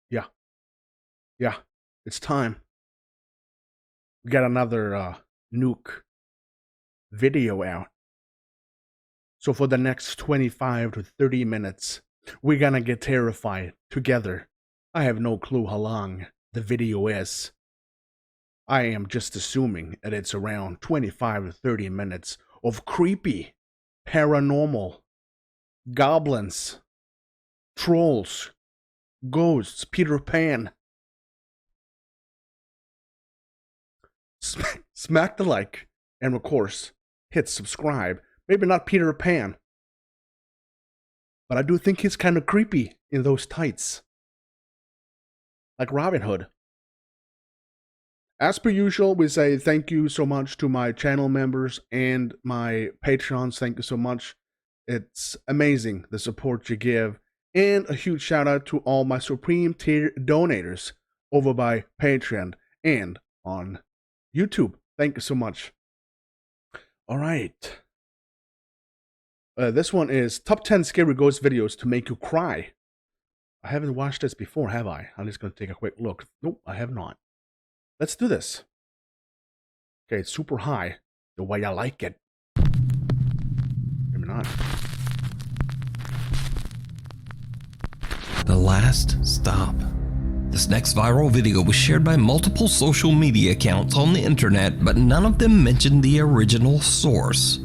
Yeah, yeah, it's time. We got another nuke video out. So for the next 25 to 30 minutes, we're gonna get terrified together. I have no clue how long the video is. I am just assuming that it's around 25 to 30 minutes of creepy, paranormal, goblins, trolls, ghosts, Peter Pan. Smack the like, and of course, hit subscribe. Maybe not Peter Pan, but I do think he's kind of creepy in those tights. Like Robin Hood. As per usual, we say thank you so much to my channel members and my patrons. Thank you so much. It's amazing the support you give. And a huge shout out to all my Supreme tier donators over by Patreon and on YouTube. Thank you so much. All right. This one is top 10 scary ghost videos to make you cry. I haven't watched this before, have I? I'm just going to take a quick look. Nope, I have not. Let's do this. Okay, it's super high. The way I like it. Maybe not. The Last Stop. This next viral video was shared by multiple social media accounts on the internet, but none of them mentioned the original source.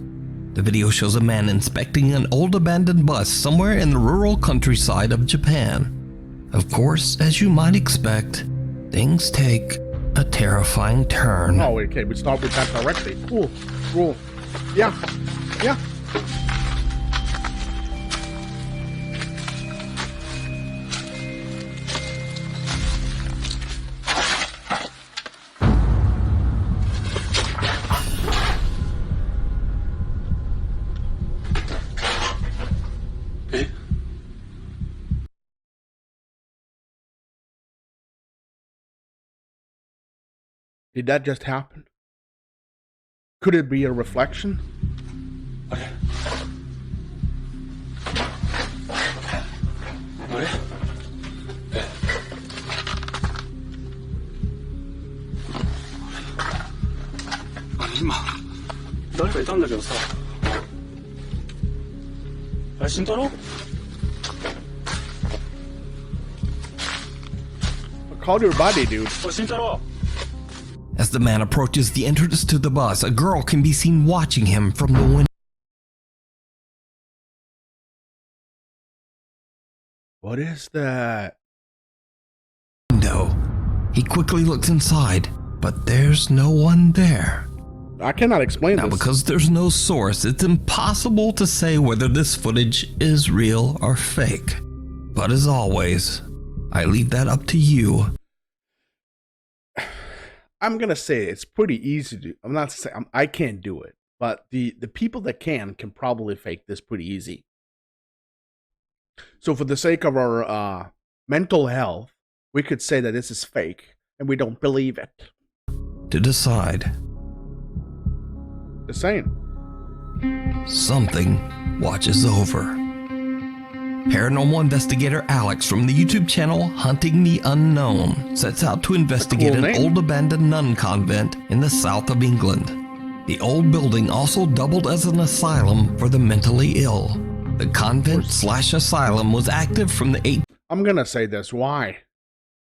The video shows a man inspecting an old abandoned bus somewhere in the rural countryside of Japan. Of course, as you might expect, things take a terrifying turn. Oh, okay, we start with that directly. Cool. Yeah. Did that just happen? Could it be a reflection?今誰かいたんだけどさ。あれ慎太郎？ Call your body, dude. おい慎太郎。 As the man approaches the entrance to the bus, a girl can be seen watching him from the window. What is that? He quickly looks inside, but there's no one there. I cannot explain Now, this. because there's no source, it's impossible to say whether this footage is real or fake. But as always, I leave that up to you. I'm gonna say it's pretty easy to. I'm not saying I can't do it, but the people that can probably fake this pretty easy. So for the sake of our mental health, we could say that this is fake, and we don't believe it. To decide, Just saying. something watches over. Paranormal investigator Alex from the YouTube channel Hunting the Unknown sets out to investigate Cool an name. old abandoned nun convent in the south of England. The old building also doubled as an asylum for the mentally ill. The convent/asylum was active from the 8th. I'm gonna say this. Why?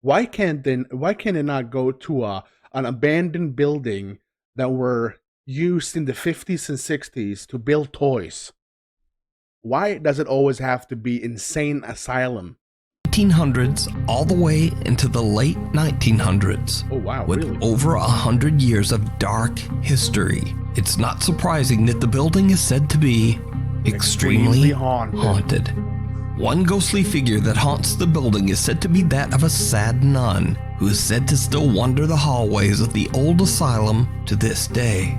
Why can it not go to an abandoned building that were used in the 50s and 60s to build toys? Why does it always have to be insane asylum? 1800s all the way into the late 1900s. Oh wow, With really? over 100 years of dark history, it's not surprising that the building is said to be extremely haunted. One ghostly figure that haunts the building is said to be that of a sad nun, who is said to still wander the hallways of the old asylum to this day.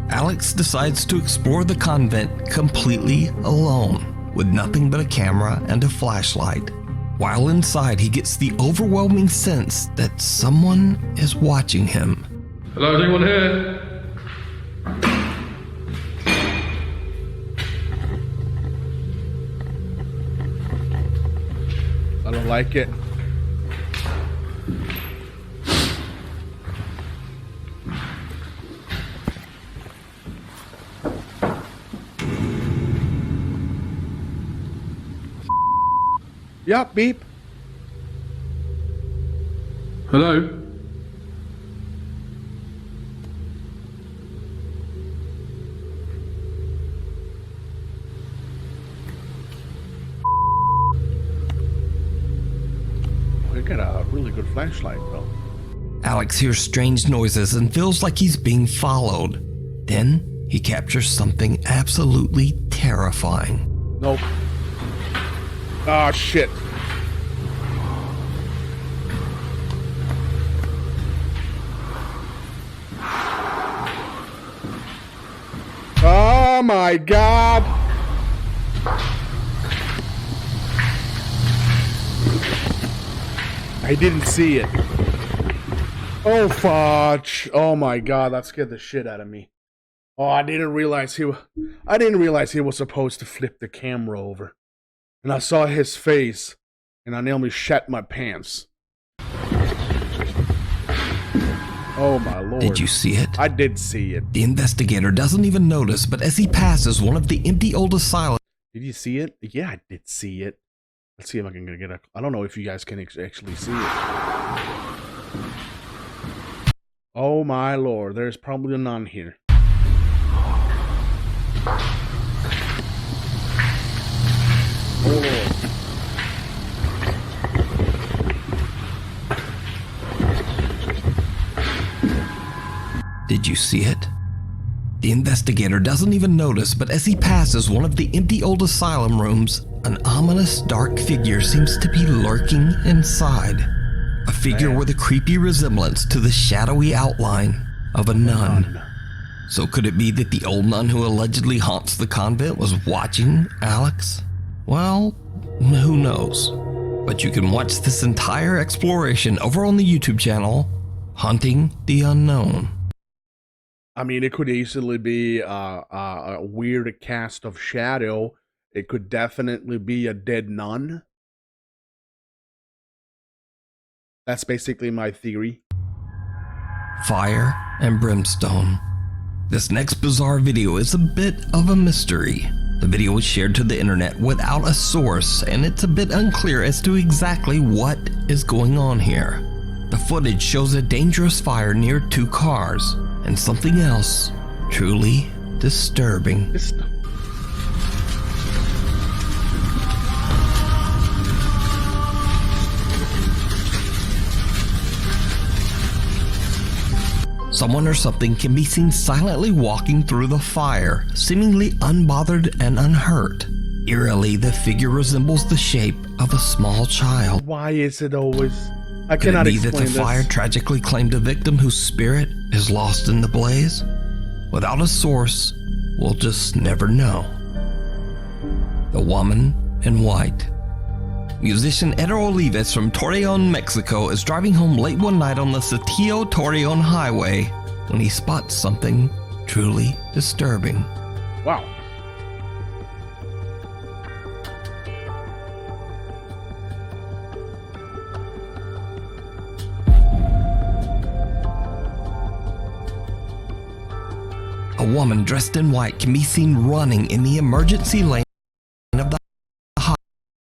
Alex decides to explore the convent completely alone, with nothing but a camera and a flashlight. While inside, he gets the overwhelming sense that someone is watching him. Hello, is anyone here? I don't like it. Yup, beep. Hello? We got a really good flashlight, though. Alex hears strange noises and feels like he's being followed. Then he captures something absolutely terrifying. Nope. Ah, shit. Oh my god. I didn't see it. Oh fudge. Oh my god, that scared the shit out of me. Oh, I didn't realize he was supposed to flip the camera over. And I saw his face, and I nearly shat my pants. Oh my lord. Did you see it? I did see it. The investigator doesn't even notice, but as he passes one of the empty old asylums. Did you see it? Yeah, I did see it. Let's see if I can get a... I don't know if you guys can actually see it. Oh my lord, there's probably a nun here. Oh lord. Did you see it? The investigator doesn't even notice, but as he passes one of the empty old asylum rooms, an ominous dark figure seems to be lurking inside. A figure with a creepy resemblance to the shadowy outline of a nun. So could it be that the old nun who allegedly haunts the convent was watching Alex? Well, who knows? But you can watch this entire exploration over on the YouTube channel, Hunting the Unknown. I mean, it could easily be a weird cast of shadow. It could definitely be a dead nun. That's basically my theory. Fire and brimstone. This next bizarre video is a bit of a mystery. The video was shared to the internet without a source, and it's a bit unclear as to exactly what is going on here. The footage shows a dangerous fire near two cars, and something else truly disturbing. Someone or something can be seen silently walking through the fire, seemingly unbothered and unhurt. Eerily, the figure resembles the shape of a small child. Why is it always... I Could cannot it be explain that the this. fire tragically claimed a victim whose spirit is lost in the blaze? Without a source, we'll just never know. The woman in white. Musician Eder Olives from Torreon, Mexico is driving home late one night on the Saltillo-Torreon highway when he spots something truly disturbing. Wow. A woman dressed in white can be seen running in the emergency lane of the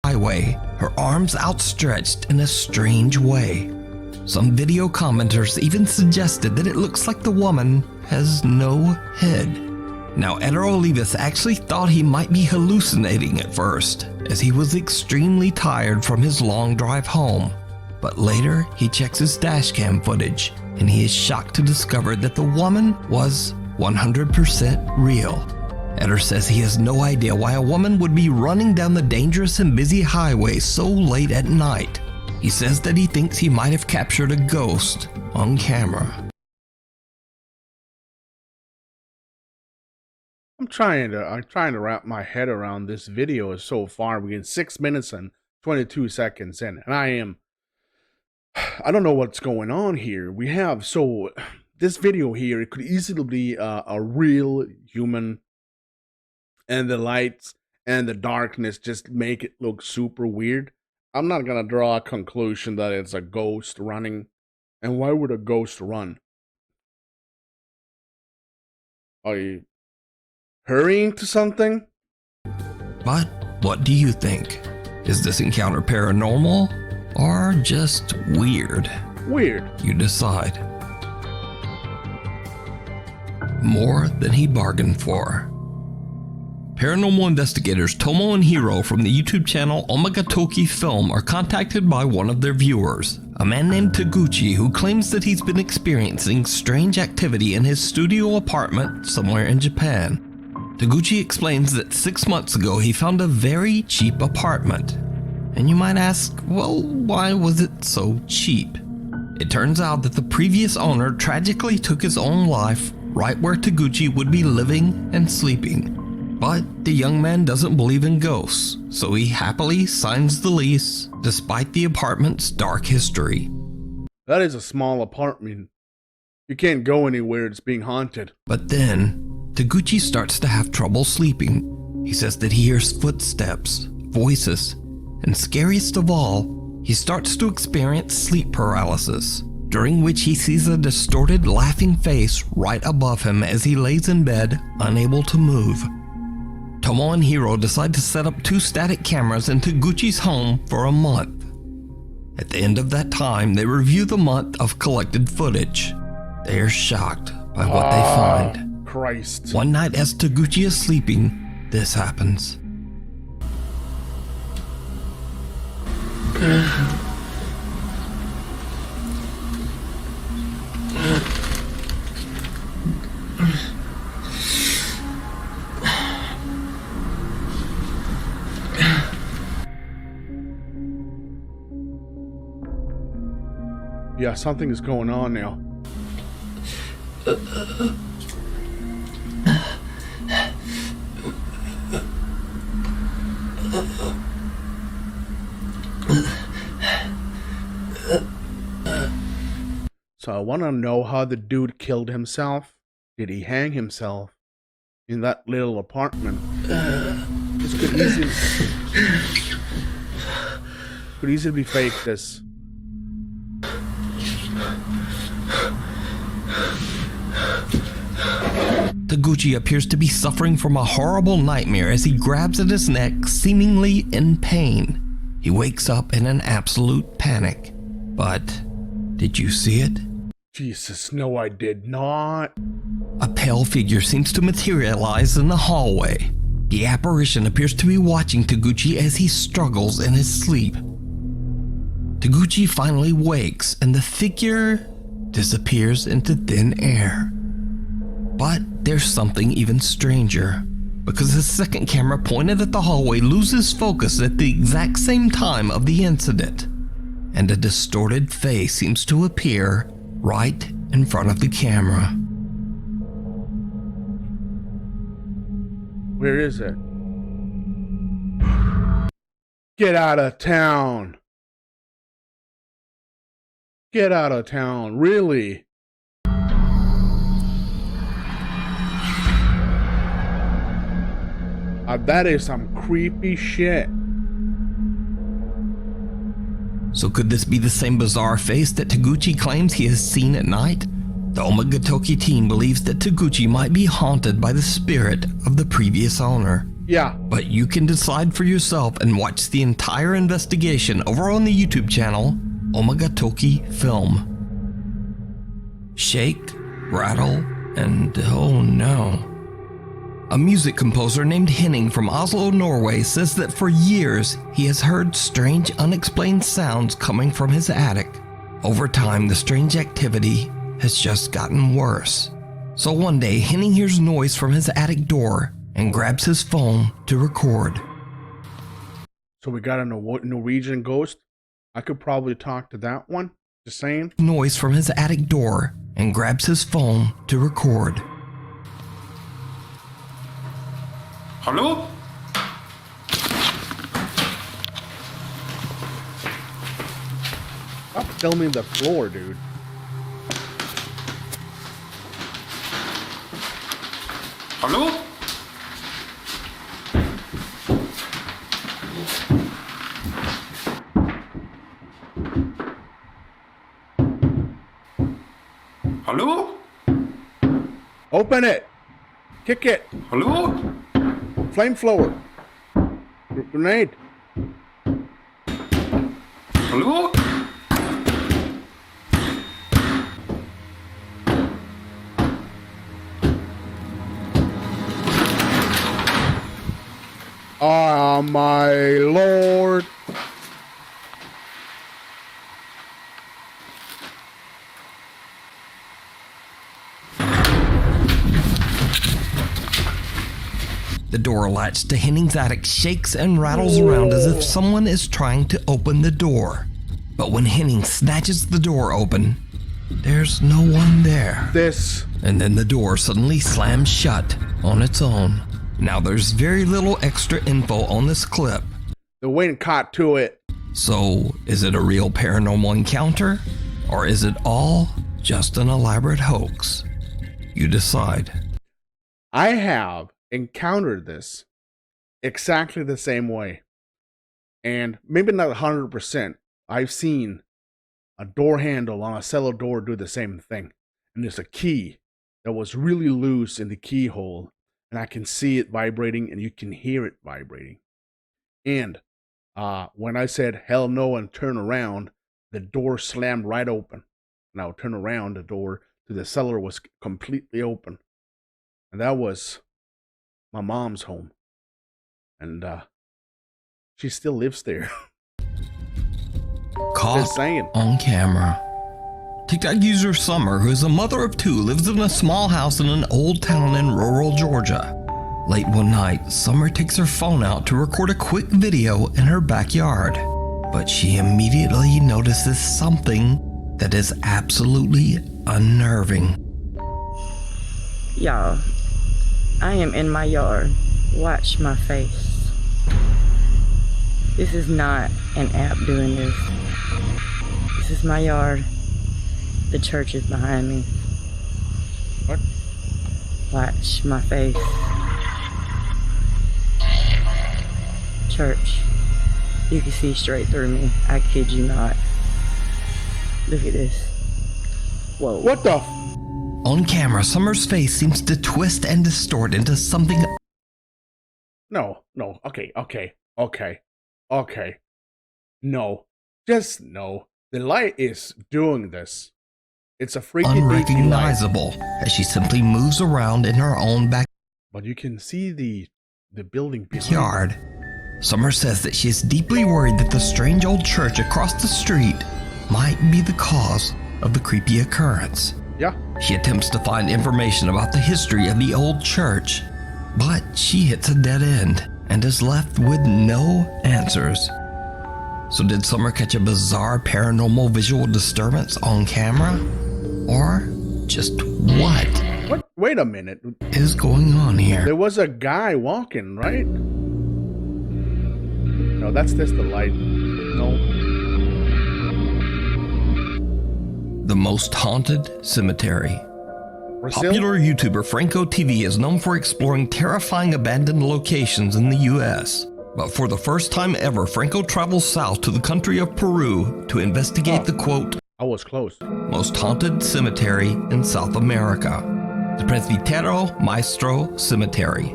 highway, her arms outstretched in a strange way. Some video commenters even suggested that it looks like the woman has no head. Now, Eder Olives actually thought he might be hallucinating at first, as he was extremely tired from his long drive home. But later, he checks his dashcam footage, and he is shocked to discover that the woman was 100% real. Eder says he has no idea why a woman would be running down the dangerous and busy highway so late at night. He says that he thinks he might have captured a ghost on camera. I'm trying to wrap my head around this video so far. We're in 6 minutes and 22 seconds in, and I don't know what's going on here. This video here, it could easily be a real human, and the lights and the darkness just make it look super weird. I'm not gonna draw a conclusion that it's a ghost running. And why would a ghost run? Are you hurrying to something? But what do you think? Is this encounter paranormal or just weird? Weird. You decide. More than he bargained for. Paranormal investigators Tomo and Hiro from the YouTube channel Omagatoki Film are contacted by one of their viewers, a man named Taguchi, who claims that he's been experiencing strange activity in his studio apartment somewhere in Japan. Taguchi explains that 6 months ago he found a very cheap apartment. And you might ask, well, why was it so cheap? It turns out that the previous owner tragically took his own life right where Taguchi would be living and sleeping. But the young man doesn't believe in ghosts, so he happily signs the lease despite the apartment's dark history. That is a small apartment. You can't go anywhere, it's being haunted. But then, Taguchi starts to have trouble sleeping. He says that he hears footsteps, voices, and scariest of all, he starts to experience sleep paralysis, during which he sees a distorted laughing face right above him as he lays in bed, unable to move. Tomo and Hiro decide to set up 2 static cameras in Taguchi's home for a month. At the end of that time, they review the month of collected footage. They are shocked by what they find. Christ. One night as Taguchi is sleeping, this happens. Yeah, something is going on now. So I want to know how the dude killed himself. Did he hang himself in that little apartment? This could easily be fake, this. Taguchi appears to be suffering from a horrible nightmare as he grabs at his neck, seemingly in pain. He wakes up in an absolute panic. But, did you see it? Jesus, no I did not. A pale figure seems to materialize in the hallway. The apparition appears to be watching Taguchi as he struggles in his sleep. Taguchi finally wakes and the figure disappears into thin air. But there's something even stranger, because the second camera pointed at the hallway loses focus at the exact same time of the incident, and a distorted face seems to appear right in front of the camera. Where is it? Get out of town. Get out of town, really? That is some creepy shit. So could this be the same bizarre face that Taguchi claims he has seen at night? The Omagatoki team believes that Taguchi might be haunted by the spirit of the previous owner. Yeah. But you can decide for yourself and watch the entire investigation over on the YouTube channel Omagatoki Film. Shake, Rattle, and Oh No. A music composer named Henning from Oslo, Norway says that for years he has heard strange unexplained sounds coming from his attic. Over time, the strange activity has just gotten worse. So one day, Henning hears noise from his attic door and grabs his phone to record. So we got a Norwegian ghost? I could probably talk to that one. Just saying. Noise from his attic door and grabs his phone to record. Hallo? Stop filming the floor, dude. Hallo? Hallo? Open it! Kick it! Hallo? Flamethrower! Grenade! Hallå? Ah, my lord. The door latched to Henning's attic shakes and rattles around as if someone is trying to open the door. But when Henning snatches the door open, there's no one there. And then the door suddenly slams shut on its own. Now there's very little extra info on this clip. The wind caught to it. So, is it a real paranormal encounter? Or is it all just an elaborate hoax? You decide. I have encountered this exactly the same way. And maybe not 100%. I've seen a door handle on a cellar door do the same thing. And there's a key that was really loose in the keyhole. And I can see it vibrating and you can hear it vibrating. And when I said hell no and turn around, the door slammed right open. Now turn around, the door to the cellar was completely open. And that was my mom's home. And she still lives there. Caught on camera. TikTok user Summer, who is a mother of 2, lives in a small house in an old town in rural Georgia. Late one night, Summer takes her phone out to record a quick video in her backyard. But she immediately notices something that is absolutely unnerving. Y'all, I am in my yard. Watch my face. This is not an app doing this. This is my yard. The church is behind me. What? Watch my face. Church. You can see straight through me. I kid you not. Look at this. Whoa. What the? On camera, Summer's face seems to twist and distort into something. No. Okay. No. Just no. The light is doing this. It's a freaking unrecognizable as she simply moves around in her own backyard. But you can see the building behind. Summer says that she is deeply worried that the strange old church across the street might be the cause of the creepy occurrence. Yeah. She attempts to find information about the history of the old church, but she hits a dead end and is left with no answers. So did Summer catch a bizarre paranormal visual disturbance on camera? Or just what? What? Wait a minute. Is going on here? There was a guy walking, right? No, that's just the light. No. The most haunted cemetery. Brazil? Popular YouTuber Franco TV is known for exploring terrifying abandoned locations in the US. But for the first time ever, Franco travels south to the country of Peru to investigate the quote, I was close, most haunted cemetery in South America, the Presbítero Maestro Cemetery.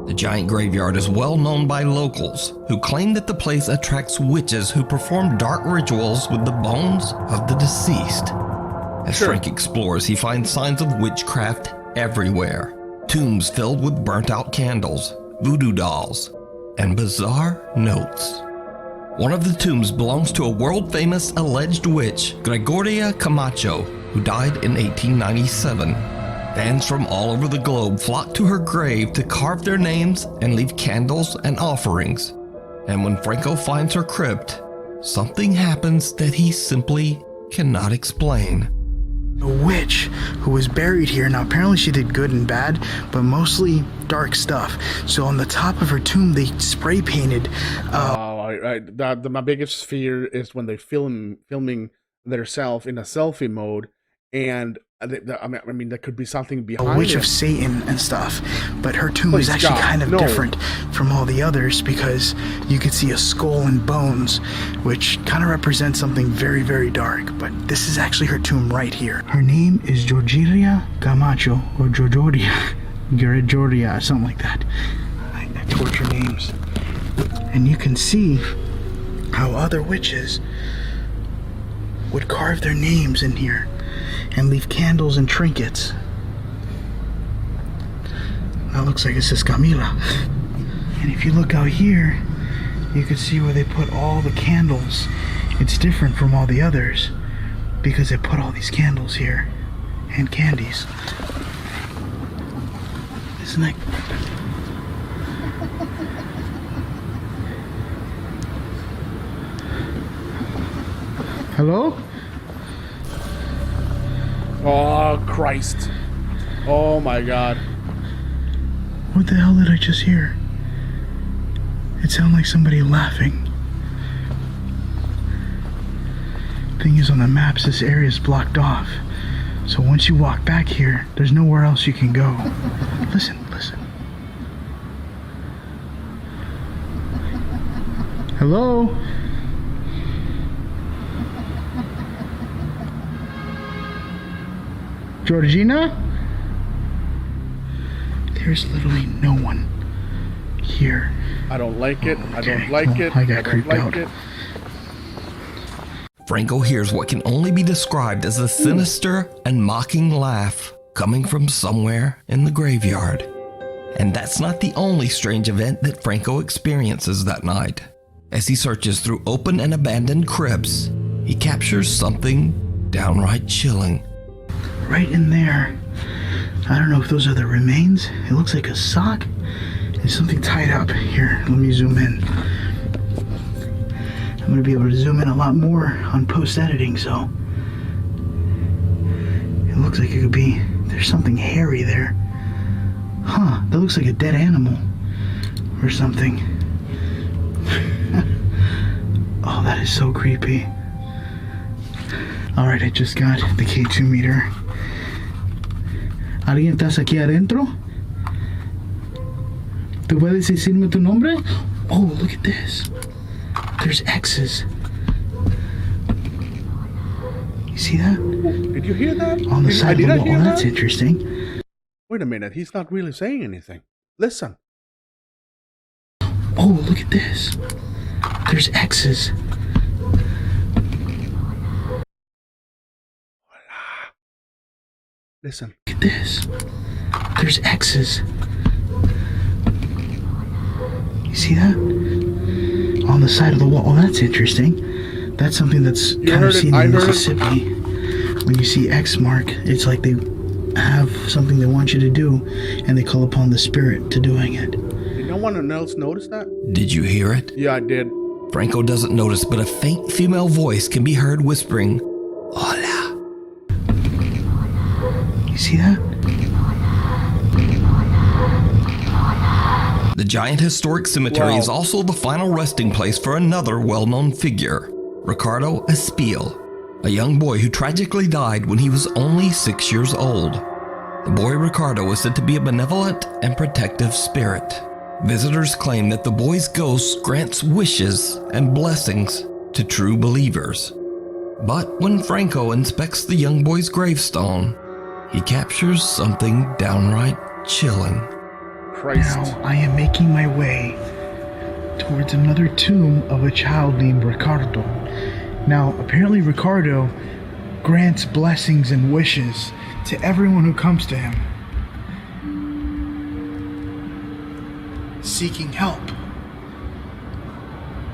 The giant graveyard is well known by locals who claim that the place attracts witches who perform dark rituals with the bones of the deceased. As Frank explores, he finds signs of witchcraft everywhere. Tombs filled with burnt-out candles, voodoo dolls, and bizarre notes. One of the tombs belongs to a world-famous alleged witch, Gregoria Camacho, who died in 1897. Fans from all over the globe flock to her grave to carve their names and leave candles and offerings. And when Franco finds her crypt, something happens that he simply cannot explain. A witch who was buried here. Now apparently she did good and bad, but mostly dark stuff. So on the top of her tomb they spray painted my biggest fear is when they filming themselves in a selfie mode, and I mean there could be something behind a witch of Satan and stuff. But her tomb is actually kind of different from all the others because you could see a skull and bones, which kind of represents something very, very dark. But this is actually her tomb right here. Her name is Gregoria Camacho, or Gregoria, something like that. I torture names. And you can see how other witches would carve their names in here and leave candles and trinkets. That looks like it says Camila. And if you look out here, you can see where they put all the candles. It's different from all the others because they put all these candles here and candies. Isn't it? Hello? Oh, Christ. Oh, my God. What the hell did I just hear? It sounded like somebody laughing. Thing is, on the maps, this area is blocked off. So once you walk back here, there's nowhere else you can go. Listen. Hello? Georgina? There's literally no one here. I don't like it. I don't like well, it. I got creeped like out. It. Franco hears what can only be described as a sinister and mocking laugh coming from somewhere in the graveyard. And that's not the only strange event that Franco experiences that night. As he searches through open and abandoned crypts, he captures something downright chilling. Right in there. I don't know if those are the remains. It looks like a sock. There's something tied up. Here, let me zoom in. I'm going to be able to zoom in a lot more on post-editing, so... It looks like it could be... There's something hairy there. Huh, that looks like a dead animal. Or something. Oh, that is so creepy. Alright, I just got the K2 meter. ¿Alguien estás aquí adentro? ¿Tú puedes decirme tu nombre? Oh, look at this. There's X's. You see that? Did you hear that? On the side of the wall. Oh, that's interesting. Wait a minute. He's not really saying anything. Listen. Oh, look at this. There's X's. Listen. Look at this. There's X's. You see that? On the side of the wall. Oh, that's interesting. That's something that's kind of seen in Mississippi. When you see X mark, it's like they have something they want you to do, and they call upon the spirit to doing it. Did no one else notice that? Did you hear it? Yeah, I did. Franco doesn't notice, but a faint female voice can be heard whispering, "Hola." You see that? The giant historic cemetery is also the final resting place for another well-known figure, Ricardo Espiel, a young boy who tragically died when he was only 6 years old. The boy Ricardo was said to be a benevolent and protective spirit. Visitors claim that the boy's ghost grants wishes and blessings to true believers. But when Franco inspects the young boy's gravestone, he captures something downright chilling. Christ. Now I am making my way towards another tomb of a child named Ricardo. Now, apparently Ricardo grants blessings and wishes to everyone who comes to him, seeking help.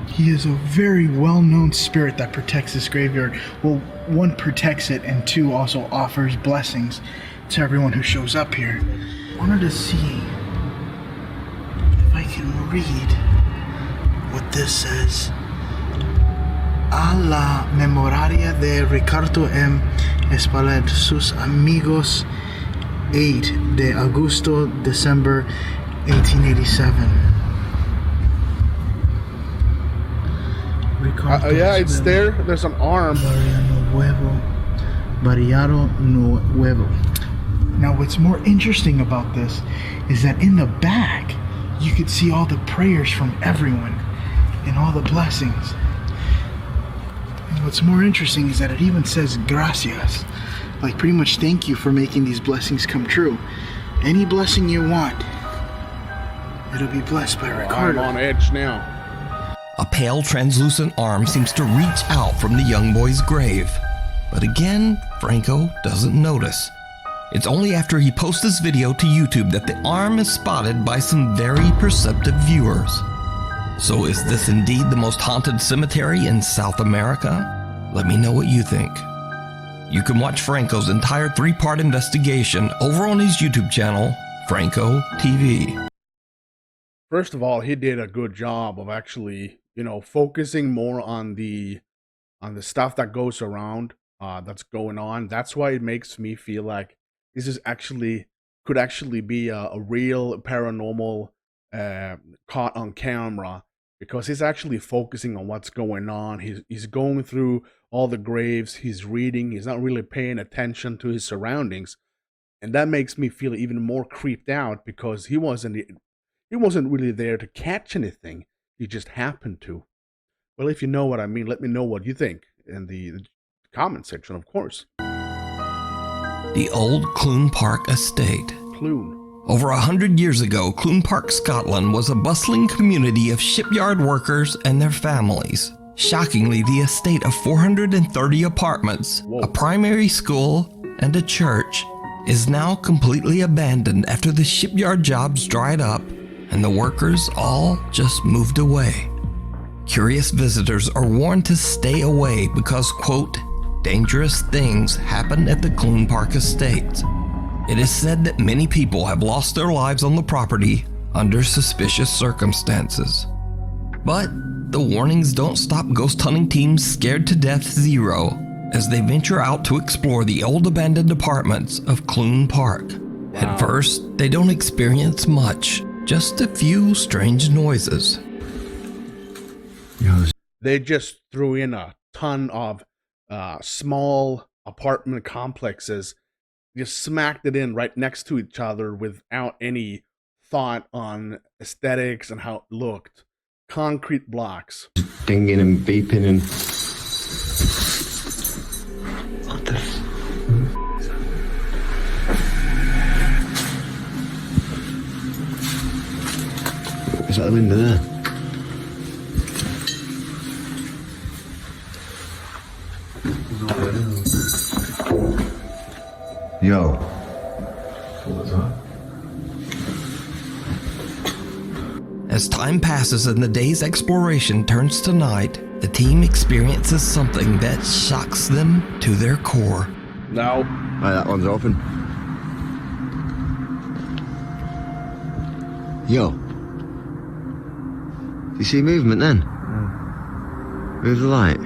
He is a very well-known spirit that protects this graveyard. Well, one, protects it, and two, also offers blessings to everyone who shows up here. I wanted to see if I can read what this says. A la memoria de Ricardo M. Espaillat, sus amigos, 8 de agosto, December 1887. Yeah, it's there. There's an arm. Variado Nuevo. Now, what's more interesting about this is that in the back, you could see all the prayers from everyone and all the blessings. And what's more interesting is that it even says gracias, like pretty much thank you for making these blessings come true. Any blessing you want, it'll be blessed by Ricardo. I'm on edge now. A pale, translucent arm seems to reach out from the young boy's grave. But again, Franco doesn't notice. It's only after he posts this video to YouTube that the arm is spotted by some very perceptive viewers. So is this indeed the most haunted cemetery in South America? Let me know what you think. You can watch Franco's entire 3-part investigation over on his YouTube channel, Franco TV. First of all, he did a good job of actually, focusing more on the stuff that goes around, that's going on. That's why it makes me feel like this is could actually be a real paranormal caught on camera, because he's actually focusing on what's going on. He's going through all the graves, he's reading, he's not really paying attention to his surroundings. And that makes me feel even more creeped out, because he wasn't really there to catch anything. He just happened to. Well, if you know what I mean, let me know what you think in the comment section, of course. The old Cloon Park estate. Cloon. Over 100 years ago, Cloon Park, Scotland was a bustling community of shipyard workers and their families. Shockingly, the estate of 430 apartments, a primary school, and a church is now completely abandoned after the shipyard jobs dried up and the workers all just moved away. Curious visitors are warned to stay away because, quote, dangerous things happen at the Cloon Park estate. It is said that many people have lost their lives on the property under suspicious circumstances. But the warnings don't stop ghost hunting teams Scared to Death Zero as they venture out to explore the old abandoned apartments of Cloon Park. At first, they don't experience much, just a few strange noises. They just threw in a ton of small apartment complexes, just smacked it in right next to each other without any thought on aesthetics and how it looked. Concrete blocks. Dinging and beeping and... What the... Is that the window there? Yo. What was that? As time passes and the day's exploration turns to night, the team experiences something that shocks them to their core. No. Right, that one's open. Yo. Do you see movement then? Move the light.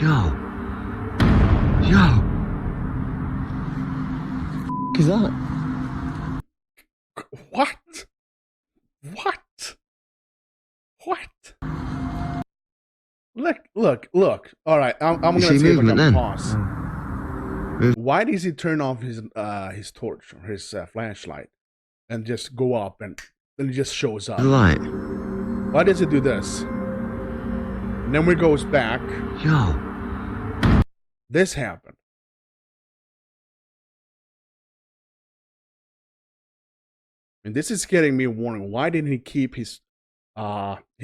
Yo. Yo. What is that? What? What? What? Look. All right, I'm gonna take a pause. Why does he turn off his torch or his flashlight and just go up and then he just shows up? Light. Why does he do this? And then we goes back. Yo. This happened. And this is getting me a warning. Why didn't he keep his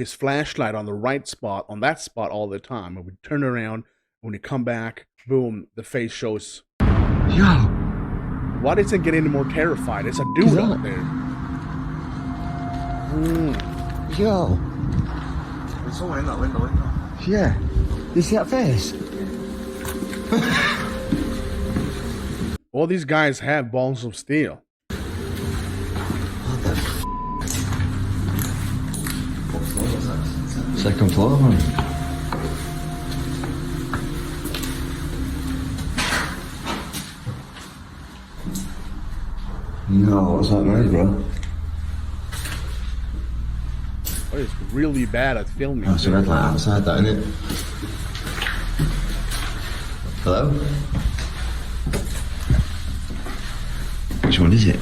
flashlight on the right spot, on that spot all the time? And we turn around, when we come back, boom, the face shows. Yo. Why does it get any more terrified? It's a dude out there. Yo. There's someone in that window, isn't there? Yeah. You see that face? All these guys have balls of steel. Second floor, man. No, what's that noise, bro? Oh, it's really bad at filming. Oh, it's a red light outside, that, isn't it? Hello? Which one is it?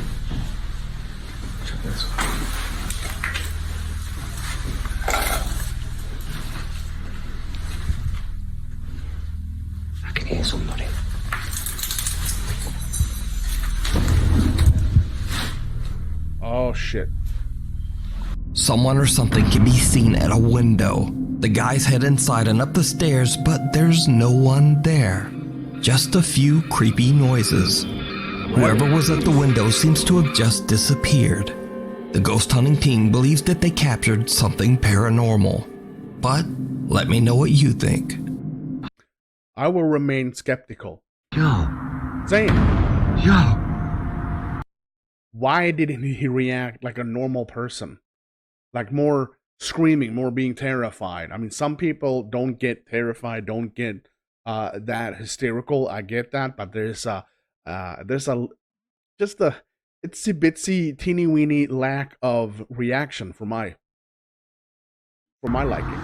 Check this one. I can hear somebody. Oh, shit. Someone or something can be seen at a window. The guys head inside and up the stairs, but there's no one there. Just a few creepy noises. Whoever was at the window seems to have just disappeared. The ghost hunting team believes that they captured something paranormal. But let me know what you think. I will remain skeptical. Yo. Same. Yo. Why didn't he react like a normal person? Like more screaming, more being terrified. I mean, some people don't get terrified, don't get that hysterical. I get that, but there's a just a itsy bitsy teeny weeny lack of reaction for my liking.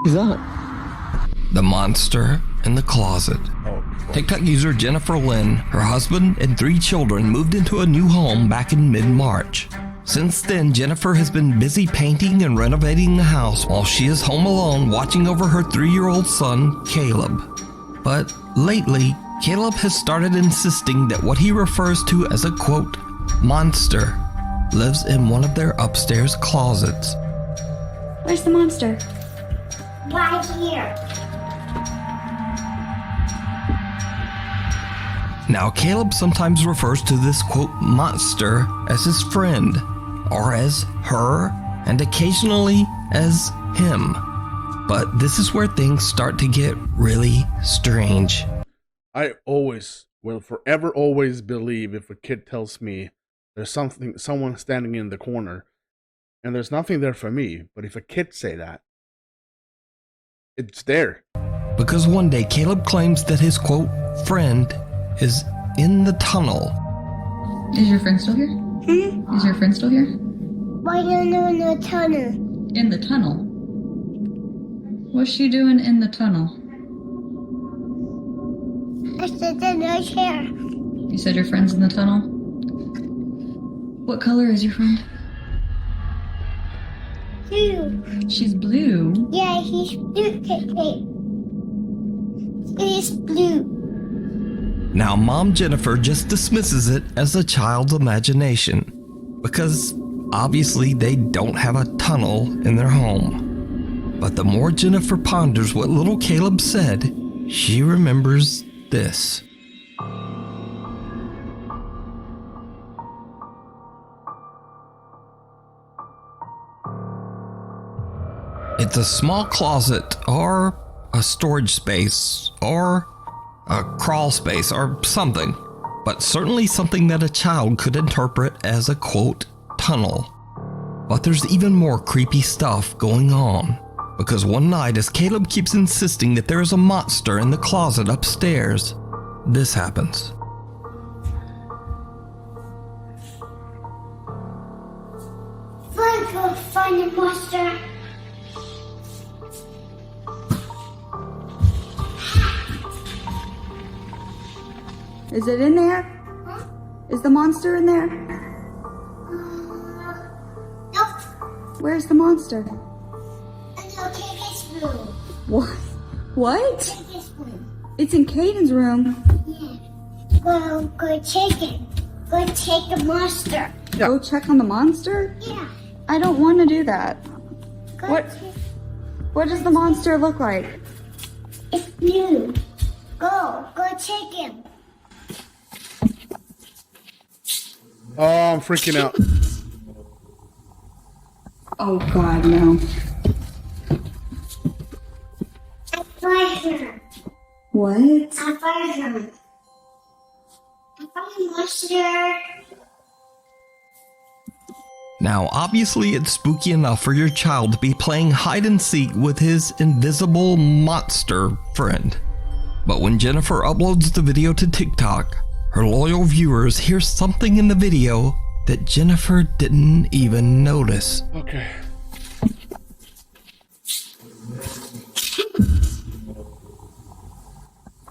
Who's that? The monster in the closet. Oh, TikTok user Jennifer Lynn, her husband, and 3 children moved into a new home back in mid-March. Since then, Jennifer has been busy painting and renovating the house while she is home alone watching over her 3-year-old son, Caleb. But lately, Caleb has started insisting that what he refers to as a, quote, monster lives in one of their upstairs closets. Where's the monster? Right here. Now, Caleb sometimes refers to this, quote, monster as his friend, or as her, and occasionally as him. But this is where things start to get really strange. I will forever always believe if a kid tells me there's someone standing in the corner, and there's nothing there for me, but if a kid say that, it's there. Because one day Caleb claims that his, quote, friend is in the tunnel. Is your friend still here? Is your friend still here? Why do you know in the tunnel? In the tunnel? What's she doing in the tunnel? I said in her chair. You said your friend's in the tunnel? What color is your friend? Blue. She's blue. Yeah, he's blue. He's blue. Now, Mom Jennifer just dismisses it as a child's imagination, because obviously they don't have a tunnel in their home. But the more Jennifer ponders what little Caleb said, she remembers this. It's a small closet, or a storage space, or a crawl space, or something. But certainly something that a child could interpret as a, quote, tunnel. But there's even more creepy stuff going on. Because one night, as Caleb keeps insisting that there is a monster in the closet upstairs, this happens. Let's go find the monster. Is it in there? Huh? Is the monster in there? Nope. Where's the monster? No, Kate's room. What? What? Kate's room. It's in Caden's room. Yeah. Go check it. Go check the monster. Yeah. Go check on the monster? Yeah. I don't want to do that. Go What? check. What does the monster look like? It's blue. Go check him. Oh, I'm freaking out. Oh God, no. I find her. What? I find her. I find monster. Now, obviously it's spooky enough for your child to be playing hide and seek with his invisible monster friend. But when Jennifer uploads the video to TikTok, her loyal viewers hear something in the video that Jennifer didn't even notice. Okay.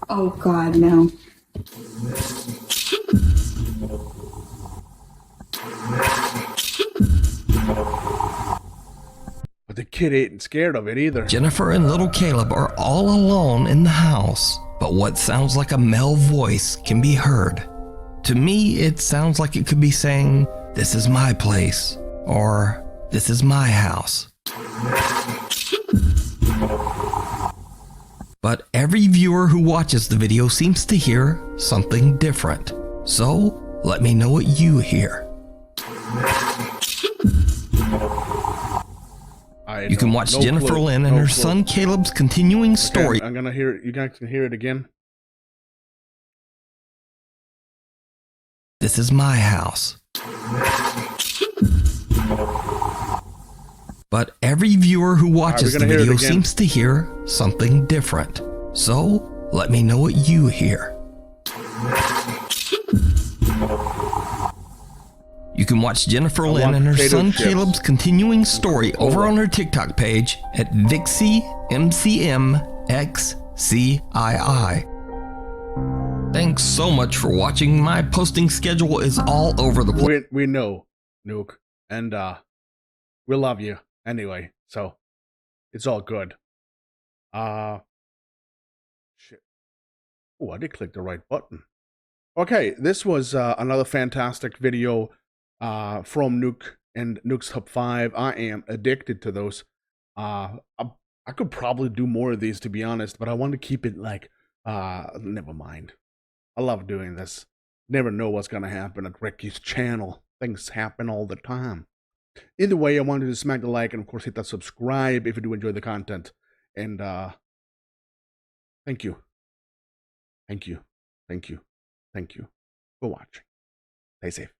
Oh God, no. But the kid ain't scared of it either. Jennifer and little Caleb are all alone in the house, but what sounds like a male voice can be heard. To me, it sounds like it could be saying, "This is my place," or This is my house. But every viewer who watches the video seems to hear something different. So, let me know what you hear. You can watch Jennifer Lynn and her son Caleb's continuing story. I'm gonna hear it. You guys can hear it again. This is my house. But every viewer who watches the video seems to hear something different. So, let me know what you hear. You can watch Jennifer Lynn and her son Caleb's continuing story over on her TikTok page at VixieMCMXCII. Thanks so much for watching. My posting schedule is all over the place. We know, Nuke, and we love you anyway, so it's all good. Shit. Oh, I did click the right button. Okay, this was another fantastic video from Nuke and Nuke's Top 5. I am addicted to those. I could probably do more of these, to be honest, but I want to keep it like, never mind. I love doing this. Never know what's going to happen at Recky's channel. Things happen all the time. Either way, I wanted to smack the like and, of course, hit that subscribe if you do enjoy the content. And thank you. Thank you. Thank you. Thank you for watching. Stay safe.